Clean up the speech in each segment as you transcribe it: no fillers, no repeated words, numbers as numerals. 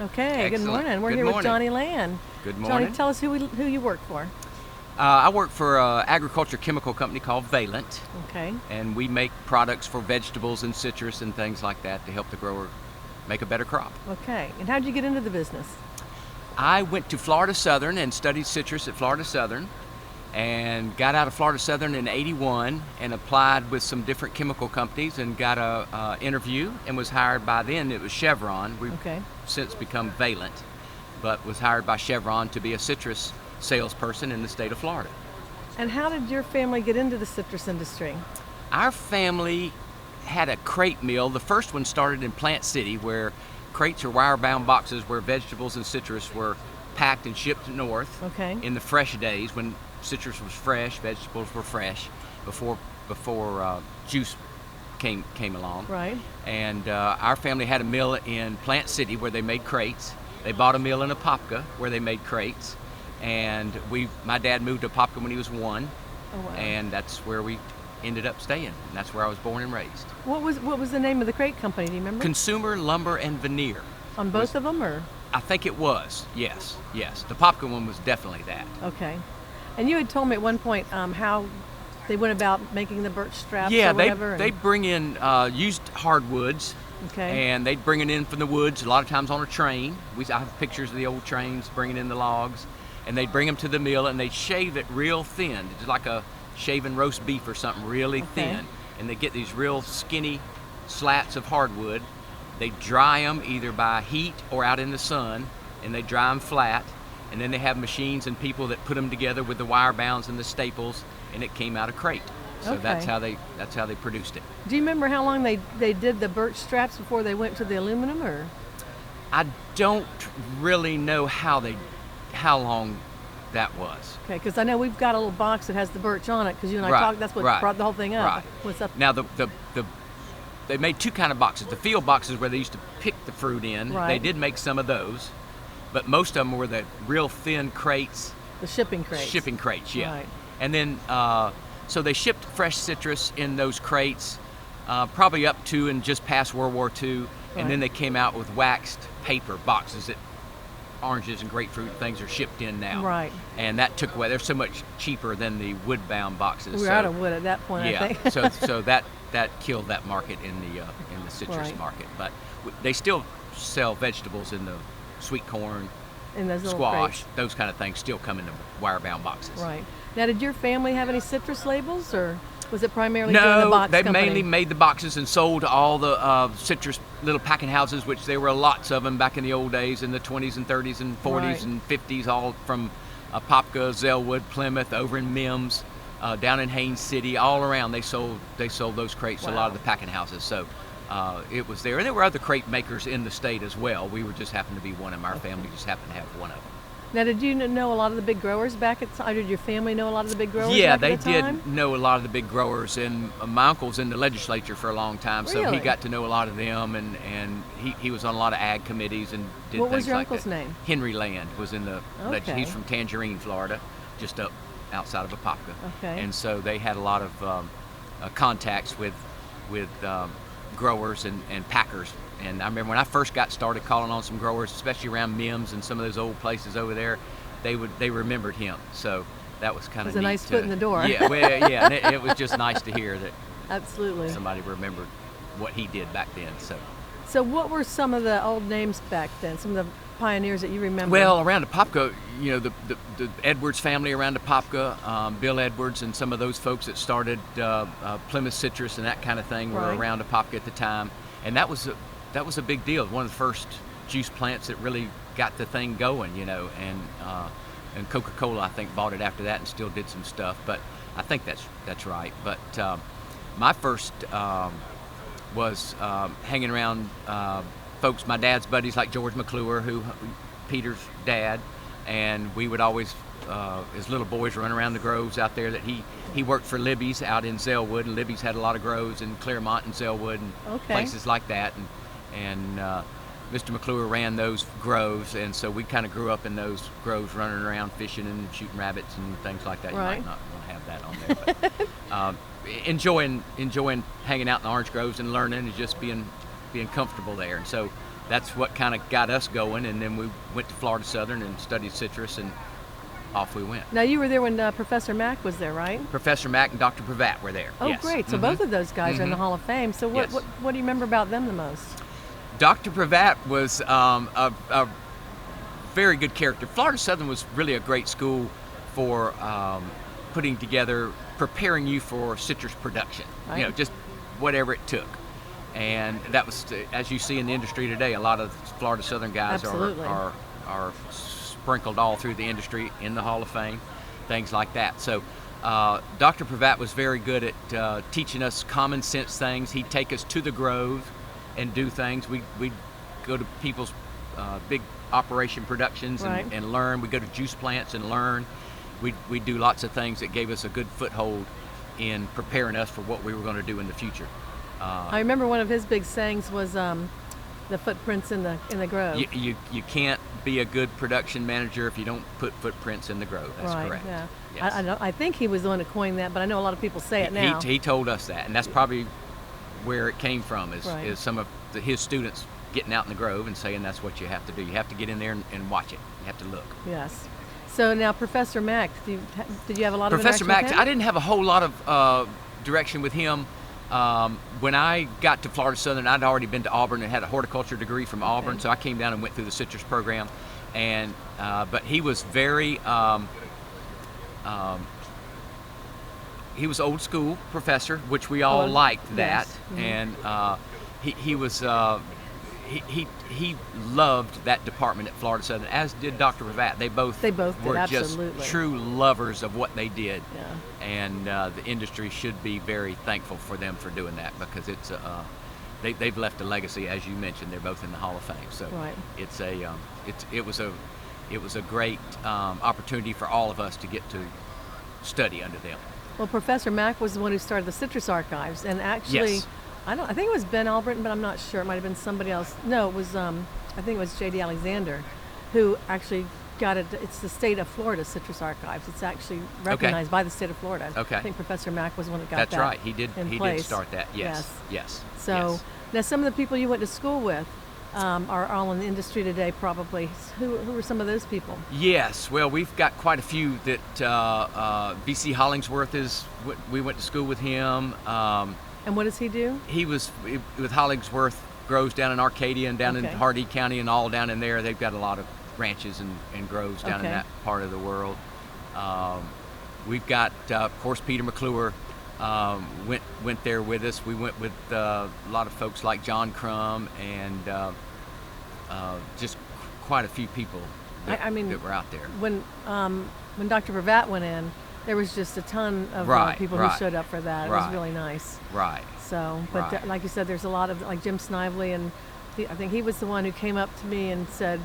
Okay, Excellent. good morning. We're Good here morning. with Johnny Land. Good morning. Johnny, tell us who you work for. I work for an agriculture chemical company called Valent, Okay. and we make products for vegetables and citrus and things like that to help the grower make a better crop. Okay. And how'd you get into the business? I went to Florida Southern and studied citrus at Florida Southern, and got out of Florida Southern in '81 and applied with some different chemical companies and got a interview and was hired by, then it was Chevron. We've Okay. since become Valent, but was hired by Chevron to be a citrus salesperson in the state of Florida. And how did your family get into the citrus industry? Our family had a crate mill. The first one started in Plant City, where crates or wire-bound boxes where vegetables and citrus were packed and shipped north. Okay. In the fresh days, when citrus was fresh, vegetables were fresh, before juice came along. Right. And our family had a mill in Plant City where they made crates. They bought a mill in Apopka where they made crates, and my dad moved to Apopka when he was 1, Oh wow. and that's where we ended up staying. And that's where I was born and raised. What was the name of the crate company? Do you remember? Consumer Lumber and Veneer. On both of them, or? I think it was. Yes. The Apopka one was definitely that. Okay. And you had told me at one point how they went about making the birch straps Yeah, or whatever. they bring in used hardwoods, Okay. and they'd bring it in from the woods, a lot of times on a train. I have pictures of the old trains bringing in the logs, and they'd bring them to the mill, and they'd shave it real thin, just like a shaving roast beef or something, really thin. And they get these real skinny slats of hardwood. They dry them either by heat or out in the sun, and they dry them flat. And then they have machines and people that put them together with the wire bounds and the staples, and it came out a crate. So Okay. that's how they produced it. Do you remember how long they did the birch straps before they went to the aluminum, or? I don't really know how long that was. Okay, because I know we've got a little box that has the birch on it, because you and I Right, talked. That's what right, brought the whole thing up. right. What's up? Now they made two kind of boxes. The field boxes where they used to pick the fruit in. Right. They did make some of those, but most of them were the real thin crates. The shipping crates. Shipping crates, yeah. Right. And then so they shipped fresh citrus in those crates, probably up to and just past World War II, Right. and then they came out with waxed paper boxes that oranges and grapefruit and things are shipped in now. Right. And that took away. They're so much cheaper than the wood-bound boxes. We were so, out of wood at that point, yeah. I think. so that killed that market in the citrus Right. market. But they still sell vegetables in the sweet corn, In those little squash, crates. those kind of things still come in the wire-bound boxes. Right. Now, did your family have any citrus labels, or was it primarily doing the No, box they company? mainly made the boxes and sold to all the citrus little packing houses, which there were lots of them back in the old days, in the 20s and 30s and 40s Right. and 50s, all from Apopka, Zellwood, Plymouth, over in Mims, down in Haines City, all around. They sold those crates to a lot of Wow. the packing houses. So it was there, and there were other crate makers in the state as well. We were just happened to be one of them. Our family just happened to have one of them. Now, did you know a lot of the big growers back at the time? Or did your family know a lot of the big growers Yeah, back they at the time? did know a lot of the big growers, and my uncle's in the legislature for a long time, so Really? he got to know a lot of them, and he was on a lot of ag committees and did What was things your like uncle's that. name? Henry Land was in the Okay. He's from Tangerine, Florida, just up outside of Apopka. Okay. And so they had a lot of contacts with growers and packers. And I remember when I first got started calling on some growers, especially around Mims and some of those old places over there, they remembered him. So that was kind of It was a nice foot in the door. Yeah, well, yeah, and it was just nice to hear that Absolutely. somebody remembered what he did back then. So what were some of the old names back then? Some of the pioneers that you remember? Well, around Apopka, the Edwards family around Apopka, Bill Edwards and some of those folks that started Plymouth Citrus and that kind of thing were Right. around Apopka at the time, and that was a big deal. One of the first juice plants that really got the thing going, and Coca-Cola I think bought it after that and still did some stuff, but I think that's right. But my first was hanging around folks, my dad's buddies like George McClure, who Peter's dad, and we would always, as little boys, run around the groves out there. That he worked for Libby's out in Zellwood, and Libby's had a lot of groves in Claremont and Zellwood and Okay. places like that, and Mr. McClure ran those groves, and so we kind of grew up in those groves, running around fishing and shooting rabbits and things like that. Right. You might not want to have that on there, but enjoying hanging out in the orange groves and learning and just being comfortable there. And so that's what kind of got us going. And then we went to Florida Southern and studied citrus, and off we went. Now, you were there when Professor Mack was there, right? Professor Mack and Dr. Pravat were there. Oh, yes. great. So both of those guys are in the Hall of Fame. So Yes. what do you remember about them the most? Dr. Pravat was a very good character. Florida Southern was really a great school for putting together, preparing you for citrus production. Right. You know, just whatever it took. And that was, as you see in the industry today, a lot of Florida Southern guys Absolutely. are sprinkled all through the industry in the Hall of Fame, things like that. So Dr. Pravat was very good at teaching us common sense things. He'd take us to the grove and do things. We'd go to people's big operation productions Right. and learn. We'd go to juice plants and learn. We'd do lots of things that gave us a good foothold in preparing us for what we were going to do in the future. I remember one of his big sayings was the footprints in the grove. You can't be a good production manager if you don't put footprints in the grove. That's right, correct. Yeah. Yes. I think he was the one who coined that, but I know a lot of people say it now. He told us that, and that's probably where it came from, Right. is some of his students getting out in the grove and saying that's what you have to do. You have to get in there and watch it. You have to look. Yes. So now, Professor Mack, did you have a lot Professor of interaction Mack, with him? I didn't have a whole lot of direction with him. When I got to Florida Southern, I'd already been to Auburn and had a horticulture degree from Auburn, so I came down and went through the citrus program. And but he was very he was old school professor, which we all liked that. yes. Mhm. And he was he loved that department at Florida Southern, as did Dr. Pravat. They both did, were just absolutely. true lovers of what they did. Yeah. And the industry should be very thankful for them for doing that, because it's they've left a legacy, as you mentioned. They're both in the Hall of Fame, so Right. it's it was a great opportunity for all of us to get to study under them. Well, Professor Mack was the one who started the Citrus Archives, and actually, Yes. I think it was Ben Albritton, but I'm not sure. It might have been somebody else. No, it was I think it was J.D. Alexander, who actually got it. It's the state of Florida Citrus Archives. It's actually recognized by the state of Florida. Okay. I think Professor Mack was the one that got That's that. right. He did place. start that. Yes. Yes. So yes. now, some of the people you went to school with are all in the industry today, probably. Who were some of those people? Yes, well, we've got quite a few that B.C. Hollingsworth we went to school with him. And what does he do? He was with Hollingsworth grows down in Arcadia and down in Okay. Hardee County and all down in there. They've got a lot of ranches and groves down in Okay. that part of the world. We've got, of course, Peter McClure went there with us. We went with a lot of folks like John Crum and just quite a few people that, I mean, that were out there. When Dr. Pravat went in, there was just a ton of Right, people right, who showed up for that. It right. was really nice. Right. So, but Right. like you said, there's a lot of, like Jim Snively, and I think he was the one who came up to me and said,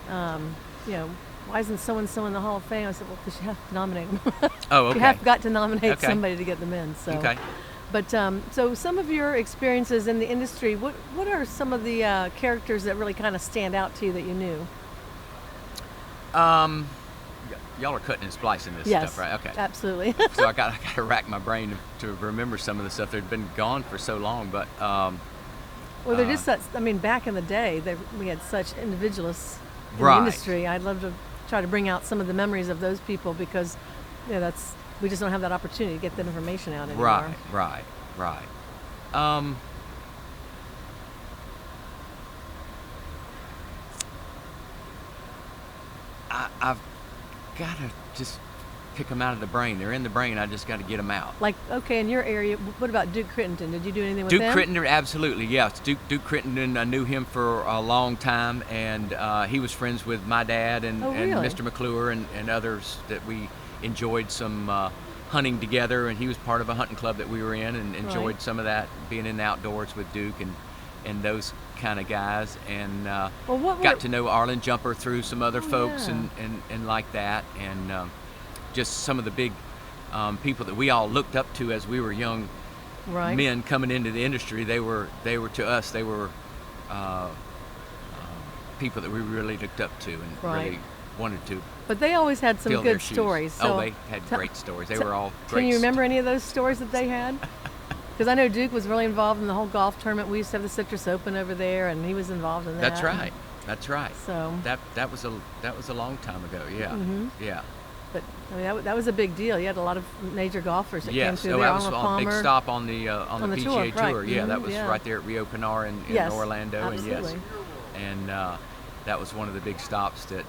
why isn't so-and-so in the Hall of Fame? I said, well, because you have to nominate them. Oh, okay. You have got to nominate Okay. somebody to get them in. So. Okay. But so some of your experiences in the industry, what are some of the characters that really kind of stand out to you that you knew? Y'all are cutting and splicing this Yes, stuff, right? Okay. absolutely. So I got to rack my brain to remember some of the stuff that had been gone for so long. But Well, they're just such, I mean, back in the day, we had such individualists in Right. the industry. I'd love to try to bring out some of the memories of those people, because we just don't have that opportunity to get that information out anymore. Right. I've got to just pick them out of the brain. They're in the brain. I just got to get them out. Like, okay, in your area, what about Duke Crittenden? Did you do anything with Duke him? Crittenden, absolutely, yes. Duke Crittenden, I knew him for a long time, and he was friends with my dad and really? Mr. McClure and others that we enjoyed some hunting together, and he was part of a hunting club that we were in and enjoyed Right. some of that, being in the outdoors with Duke and those kind of guys, and got to know Arlen Jumper through some other folks yeah. and like that, and just some of the big people that we all looked up to as we were young Right. men coming into the industry. They were to us, they were people that we really looked up to and Right. really wanted to But they always had some fill their good shoes. stories. So Oh, they had great stories. They were all great. Can you remember any of those stories that they had? Because I know Duke was really involved in the whole golf tournament. We used to have the Citrus Open over there, and he was involved in that. That's right. That's right. So that was a long time ago. Yeah. Mhm. Yeah. But I mean, that was a big deal. You had a lot of major golfers that came Yes. through Oh, there. that was Arnold a big Palmer. stop on the PGA tour, Tour. right. Yeah, that Mhm, was yeah. right there at Rio Pinar in Yes, Orlando. absolutely. And yes, and that was one of the big stops that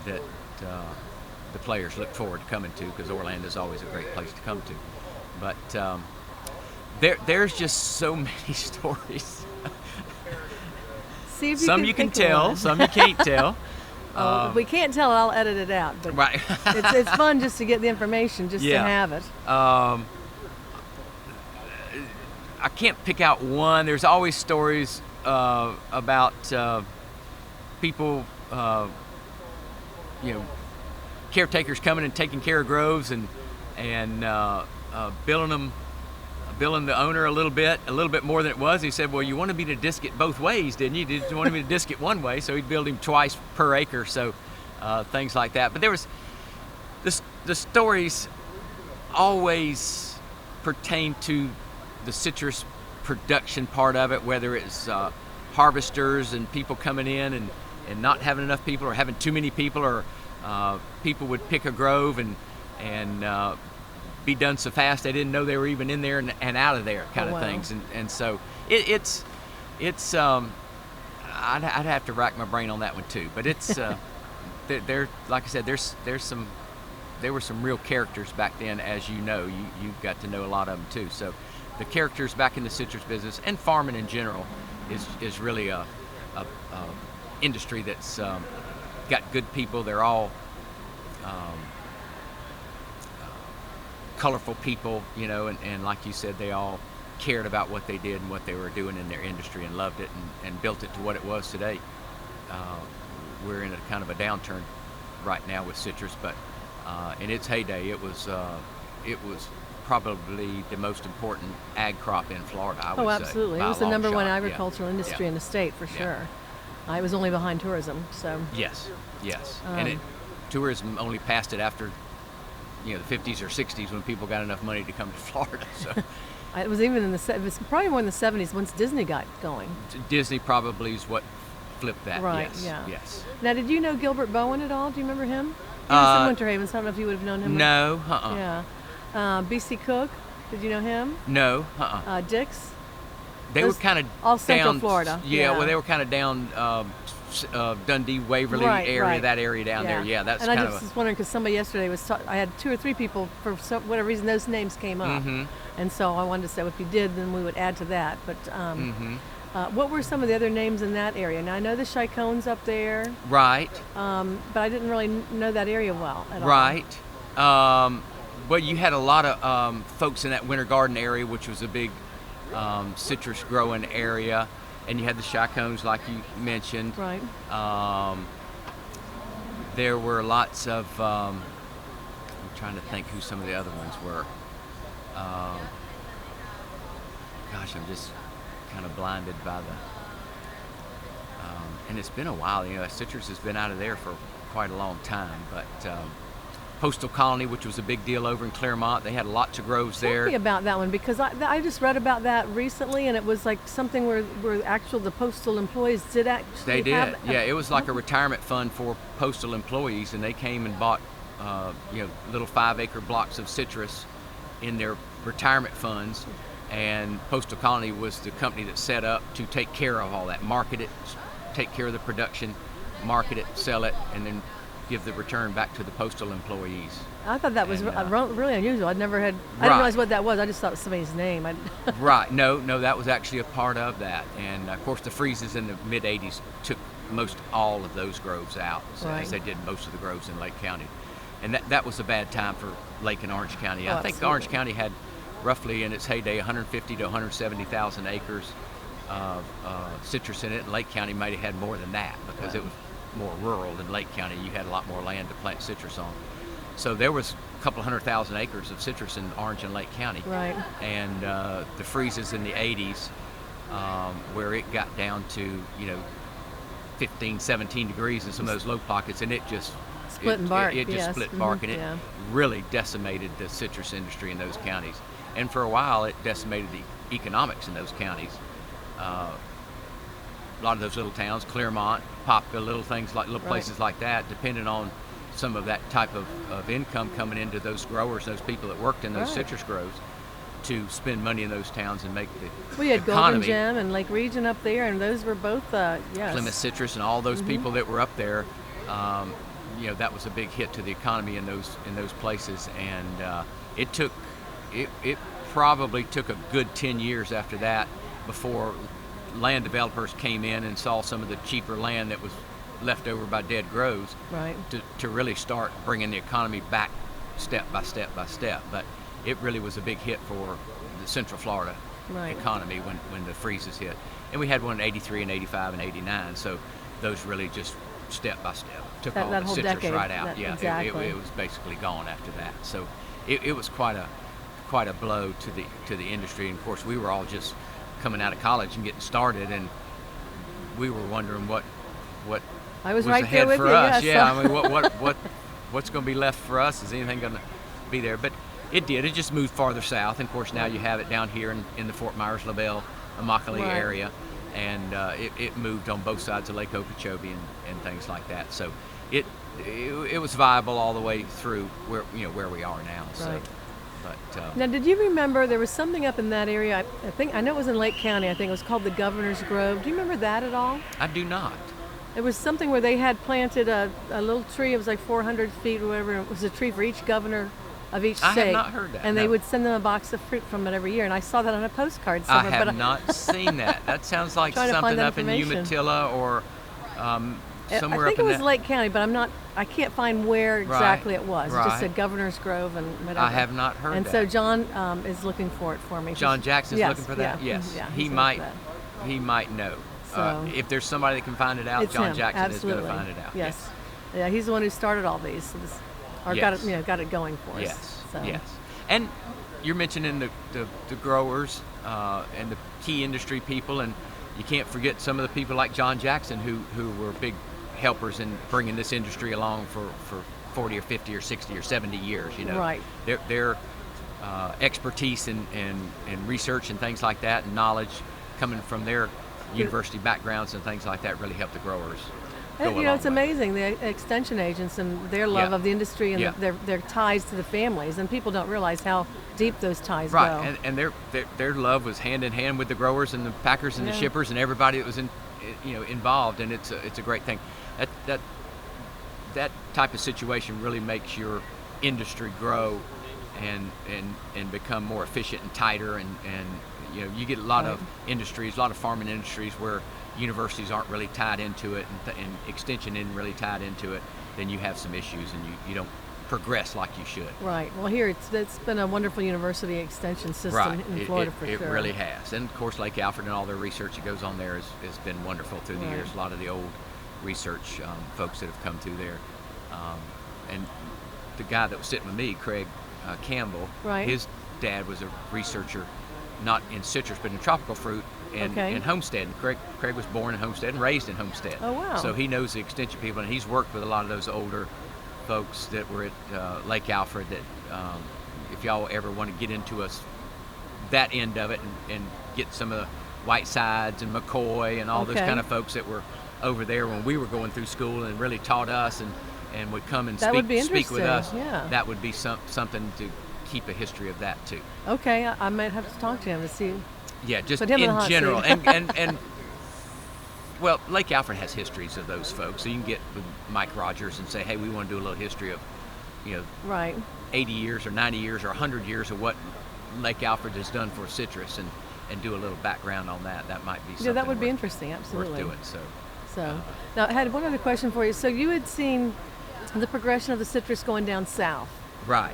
the players look forward to coming to, because Orlando is always a great place to come to. But there's just so many stories. See if Some you can think of tell, one. some you can't tell. Oh, if we can't tell it, I'll edit it out. But Right. it's fun just to get the information, just to Yeah. have it. I can't pick out one. There's always stories about people, caretakers coming and taking care of groves and billing the owner a little bit more than it was. He said, "Well, you wanted me to disc it both ways, didn't you? Did you want me to disc it one way?" So he'd billed him twice per acre. So things like that. But there was the stories always pertain to the citrus production part of it, whether it's harvesters and people coming in and not having enough people, or having too many people, or people would pick a grove and be done so fast they didn't know they were even in there and out of there, kind Oh, of wow. things. And so it's I'd have to rack my brain on that one too. But it's there, like I said, there were some real characters back then, as you know. You got to know a lot of them too. So the characters back in the citrus business and farming in general is really a industry that's got good people. They're all colorful people, and like you said, they all cared about what they did and what they were doing in their industry, and loved it and built it to what it was today. We're in a kind of a downturn right now with citrus, but in its heyday, it was probably the most important ag crop in Florida, I would Oh, say. absolutely. by It a was the long number one shot. agricultural Yeah. industry Yeah. in the state, for Yeah. sure. It was only behind tourism, so. Yes. And Um, tourism only passed it after, the 50s or 60s, when people got enough money to come to Florida. So It was even it was probably more in the 70s once Disney got going. Disney probably is what flipped that. Right, Yes. yeah. Yes. Now, did you know Gilbert Bowen at all? Do you remember him? He was Uh, in Winter Havens. I don't know if you would have known him. No. Yeah. B.C. Cook, did you know him? No. Dix? They were those- kind of all Central down, Florida, Yeah, yeah. well, they were kind of down Dundee, Waverly Right, area, right. that area down there. Yeah, that's and kind I of. just was wondering, because somebody yesterday I had 2 or 3 people, for whatever reason, those names came up. Mm-hmm. And so I wanted to say, if you did, then we would add to that. But what were some of the other names in that area? Now, I know the Chicones up there, Right. but I didn't really know that area well at all. Right. Well, you had a lot of folks in that Winter Garden area, which was a big citrus growing area, and you had the Chicones, like you mentioned. Right. There were lots of. I'm trying to think who some of the other ones were. Gosh, I'm just kind of blinded by the. And it's been a while. Citrus has been out of there for quite a long time, but. Postal Colony, which was a big deal over in Claremont. They had lots of groves there. Tell me about that one, because I just read about that recently, and it was like something where the postal employees did actually They did. have Yeah, it was like a retirement fund for postal employees, and they came and bought little 5-acre blocks of citrus in their retirement funds. And Postal Colony was the company that set up to take care of all that, market it, take care of the production, market it, sell it, and then give the return back to the postal employees. I thought that was And, really unusual. I didn't Right. realize what that was. I just thought it was somebody's name. Right. No, that was actually a part of that. And of course, the freezes in the mid '80s took most all of those groves out, so Right. as they did most of the groves in Lake County. And that was a bad time for Lake and Orange County. Oh, I think absolutely. Orange County had roughly in its heyday 150 to 170,000 acres of citrus in it, and Lake County might have had more than that, because it was more rural than Lake County. You had a lot more land to plant citrus on. So there was a couple 100,000 acres of citrus in Orange and Lake County. Right. And the freezes in the 80s, where it got down to 15, 17 degrees in some of those low pockets, and it just Split and bark, It just yes. split bark, Mhm, and it yeah. really decimated the citrus industry in those counties. and for a while it decimated the economics in those counties. A lot of those little towns, Clearmont, Popka, little things like little places like that, depended on some of that type of income coming into those growers, those people that worked in those citrus groves, to spend money in those towns and make the We had economy. Golden Gem and Lake Region up there, and those were both, yes. Plymouth Citrus and all those people that were up there, that was a big hit to the economy in those places, and it probably took a good 10 years after that before land developers came in and saw some of the cheaper land that was left over by dead groves, to really start bringing the economy back step by step by step. But it really was a big hit for the Central Florida economy when the freezes hit. And we had one in 83 and 85 and 89, so those really just step by step took all the citrus decade, right out. Exactly. It was basically gone after that. So it was quite a blow to the industry. And of course, we were all just coming out of college and getting started, and we were wondering what I was right there ahead with for you, us. yes. Yeah, I mean, what's going to be left for us? Is anything going to be there? But it did. It just moved farther south. And of course, now you have it down here in the Fort Myers, LaBelle, Immokalee area, and it moved on both sides of Lake Okeechobee and things like that. So it was viable all the way through where we are now. So. But, now, did you remember there was something up in that area? I know it was in Lake County. I think it was called the Governor's Grove. Do you remember that at all? I do not. It was something where they had planted a little tree. It was like 400 feet or whatever. It was a tree for each governor of each state. I have not heard that. And no. they would send them a box of fruit from it every year. And I saw that on a postcard somewhere. I have not seen that. That sounds like something up in Umatilla or somewhere I think up in it was that. Lake County, but I can't find where exactly it was. It just said Governor's Grove and whatever. I have not heard and that. So John is looking for it for me. John Jackson's looking for that? Yeah, Yes. yeah, He might know. So, if there's somebody that can find it out, John Jackson is going to find it out. Yes. Yeah, he's the one who started all these. So got it going for us. Yes. So. Yes. And you're mentioning the growers and the key industry people, and you can't forget some of the people like John Jackson who were big helpers in bringing this industry along for 40 or 50 or 60 or 70 years. Right. Their expertise and research and things like that, and knowledge coming from their university backgrounds and things like that really help the growers. It's amazing, the extension agents and their love of the industry and their ties to the families, and people don't realize how deep those ties go. And their love was hand in hand with the growers and the packers and the shippers and everybody that was involved, and it's a great thing. That type of situation really makes your industry grow and become more efficient and tighter, and you get a lot of industries, a lot of farming industries where universities aren't really tied into it and extension isn't really tied into it, then you have some issues and you don't progress like you should. Right. Well, here it's been a wonderful university extension system in Florida for sure. It really has. And of course, Lake Alfred and all their research that goes on there has been wonderful through the years. A lot of the old research folks that have come through there. And the guy that was sitting with me, Craig Campbell, his dad was a researcher, not in citrus, but in tropical fruit in Homestead. And Craig was born in Homestead and raised in Homestead. Oh, wow. So he knows the extension people, and he's worked with a lot of those older folks that were at Lake Alfred that if y'all ever want to get into that end of it and get some of the Whitesides and McCoy and all those kind of folks that were over there when we were going through school and really taught us and would come and speak with us, that would be something to keep a history of that too. Okay, I might have to talk to him to see. Yeah, just in general. and well, Lake Alfred has histories of those folks, so you can get with Mike Rogers and say, hey, we want to do a little history of 80 years or 90 years or 100 years of what Lake Alfred has done for citrus and do a little background on that. That might be something. Yeah, that would be interesting, absolutely. Worth doing. So now I had one other question for you. So you had seen the progression of the citrus going down south. Right.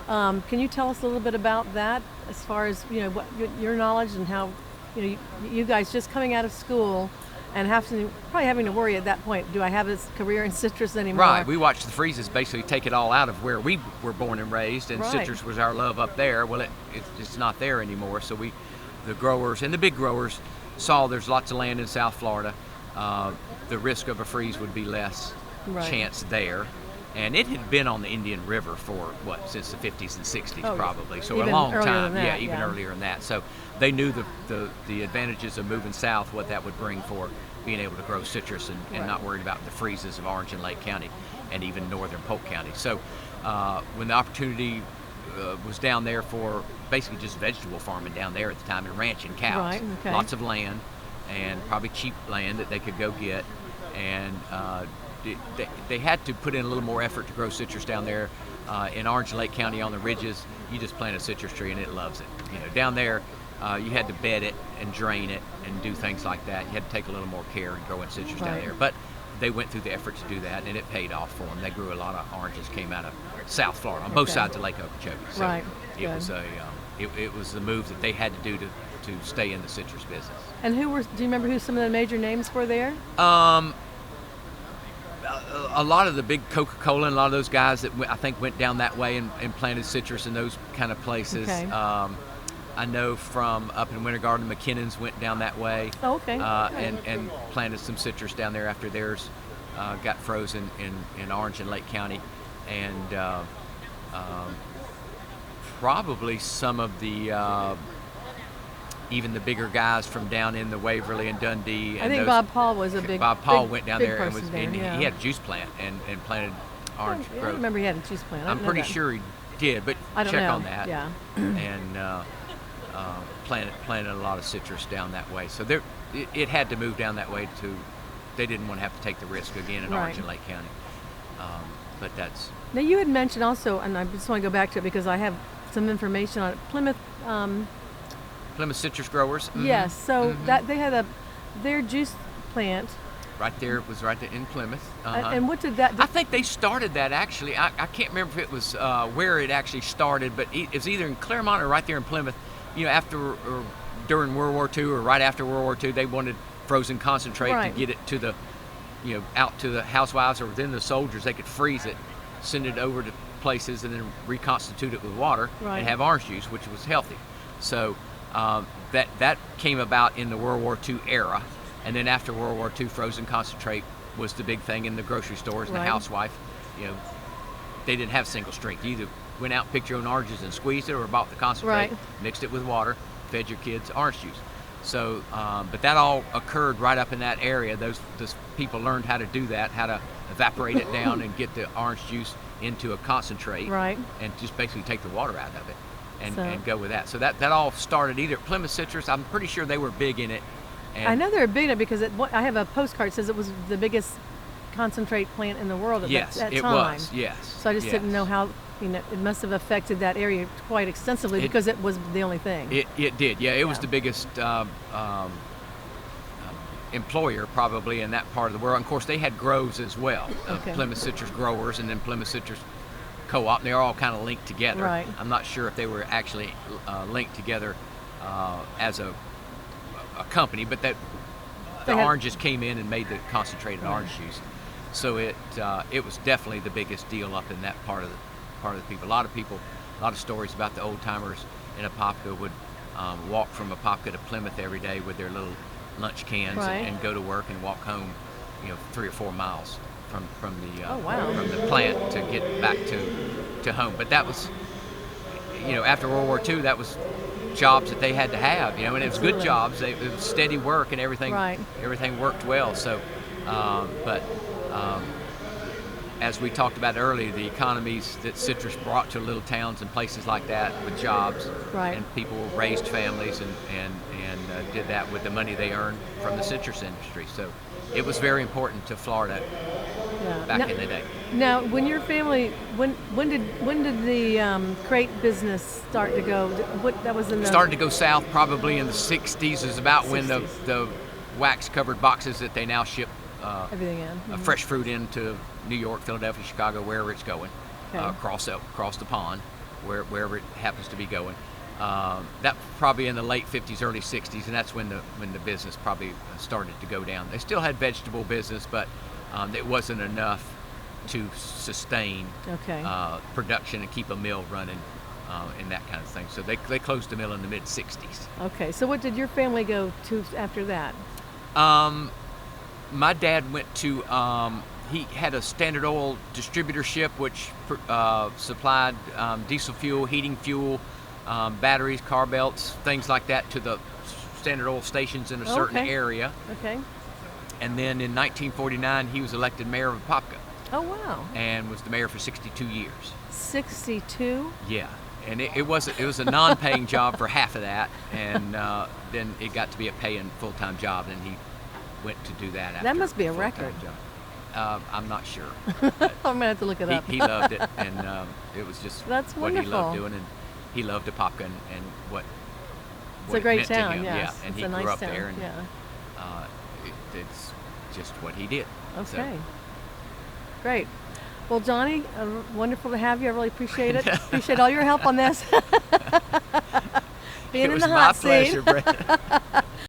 Can you tell us a little bit about that, as far as what your knowledge and how you guys just coming out of school and probably having to worry at that point, do I have this career in citrus anymore? Right. We watched the freezes basically take it all out of where we were born and raised, and citrus was our love up there. Well, it's not there anymore. So the growers and the big growers saw there's lots of land in South Florida. The risk of a freeze would be less chance there. And it had been on the Indian River for since the 50s and 60s Oh, probably. So even a long earlier time. than that, Even yeah. earlier than that. So they knew the advantages of moving south, what that would bring for being able to grow citrus and Right. not worried about the freezes of Orange and Lake County and even northern Polk County. So when the opportunity was down there for basically just vegetable farming down there at the time and ranching cows. Right, okay. Lots of land and probably cheap land that they could go get. And they had to put in a little more effort to grow citrus down there. In Orange and Lake County on the ridges, you just plant a citrus tree and it loves it. Down there, you had to bed it and drain it and do things like that. You had to take a little more care in growing citrus down Right. there. But they went through the effort to do that, and it paid off for them. They grew a lot of oranges, came out of South Florida on both Okay. sides of Lake Okeechobee. So Right. it Good. was it was the move that they had to do to stay in the citrus business. And do you remember who some of the major names were there? A lot of the big Coca-Cola and a lot of those guys that I think went down that way and planted citrus in those kind of places. Okay. I know from up in Winter Garden, McKinnon's went down that way. Oh, okay. And planted some citrus down there after theirs got frozen in Orange and Lake County. And probably some of the even the bigger guys from down in the Waverly and Dundee. I think Bob Paul was a big. Bob Paul big- went down big there and person was there, and yeah. he had a juice plant and planted orange I growth. remember he had a juice plant. I I'm didn't know pretty that. sure he did, but I don't check know. on that. Yeah. And planted a lot of citrus down that way. So it had to move down that way they didn't want to have to take the risk again in Right. Orange and Lake County. But that's Now you had mentioned also, and I just want to go back to it because I have some information on it. Plymouth. Plymouth citrus growers. Mhm. Yes. So that they had their juice plant. Right there, it was right there in Plymouth. Uh-huh. And what did that? I think they started that actually. I can't remember if it was where it actually started, but it was either in Claremont or right there in Plymouth. After or during World War II or right after World War II, they wanted frozen concentrate Right. to get it to the, out to the housewives or then the soldiers. They could freeze it, send it over to places, and then reconstitute it with water Right. and have orange juice, which was healthy. So that came about in the World War II era. And then after World War II, frozen concentrate was the big thing in the grocery stores. And Right. the housewife, they didn't have single strength. You either went out, picked your own oranges and squeezed it, or bought the concentrate, Right. mixed it with water, fed your kids orange juice. So, but that all occurred right up in that area. Those people learned how to do that, how to evaporate it down and get the orange juice into a concentrate, Right. and just basically take the water out of it and So- go with that. So that all started either at Plymouth Citrus. I'm pretty sure they were big in it. And I know they're big enough because I have a postcard that says it was the biggest concentrate plant in the world at Yes, that it time. was. Yes. So I just didn't yes. know how. It must have affected that area quite extensively because it was the only thing. It did. Yeah, it was Yeah. the biggest employer probably in that part of the world. And of course, they had groves as well. Okay. Plymouth Citrus Growers and then Plymouth Citrus Co-op. They're all kind of linked together. Right. I'm not sure if they were actually linked together as a company, but that the They had- oranges came in and made the concentrated orange juice. So it was definitely the biggest deal up in that part of the people. A lot of stories about the old timers in Apopka would walk from Apopka to Plymouth every day with their little lunch cans Right. and go to work and walk home, 3 or 4 miles from the Oh, wow. from the plant to get back to home. But that was, after World War II, that was jobs that they had to have, and it was Absolutely. good jobs. It was steady work and everything. Right. Everything worked well. So, but as we talked about earlier, the economies that citrus brought to little towns and places like that with jobs, Right. and people raised families and did that with the money they earned from the citrus industry. So it was very important to Florida Yeah. back now, in the day. Now, when your family, when did the crate business start to go? What that was in the Started to go south probably in the 60s is about when 60s. the wax-covered boxes that they now ship everything in. fresh fruit into New York, Philadelphia, Chicago, wherever it's going, Okay. across the pond, wherever it happens to be going. That probably in the late 50s, early 60s, and that's when the business probably started to go down. They still had vegetable business, but it wasn't enough to sustain Okay. production and keep a mill running and that kind of thing. So they closed the mill in the mid 60s. Okay. So what did your family go to after that? My dad went to he had a Standard Oil distributorship which supplied diesel fuel, heating fuel, batteries, car belts, things like that to the Standard Oil stations in a certain area. Okay. And then in 1949, he was elected mayor of Apopka. Oh, wow. And was the mayor for 62 years. 62? Yeah. And it was a non-paying job for half of that, and then it got to be a paying full-time job, and he went to do that after. That must be a full-time record. Job. I'm not sure. I'm going to have to look it up. He loved it, and it was just That's what he loved wonderful. doing, and he loved Apopka and what It's what a it great meant to town, him. yes. Yeah, and It's he a grew nice up town, there, and yeah. it's just what he did. So, Okay. Great. Well, Johnny, wonderful to have you. I really appreciate it. Appreciate all your help on this. Being it in was the my hot seat. pleasure, Brenda.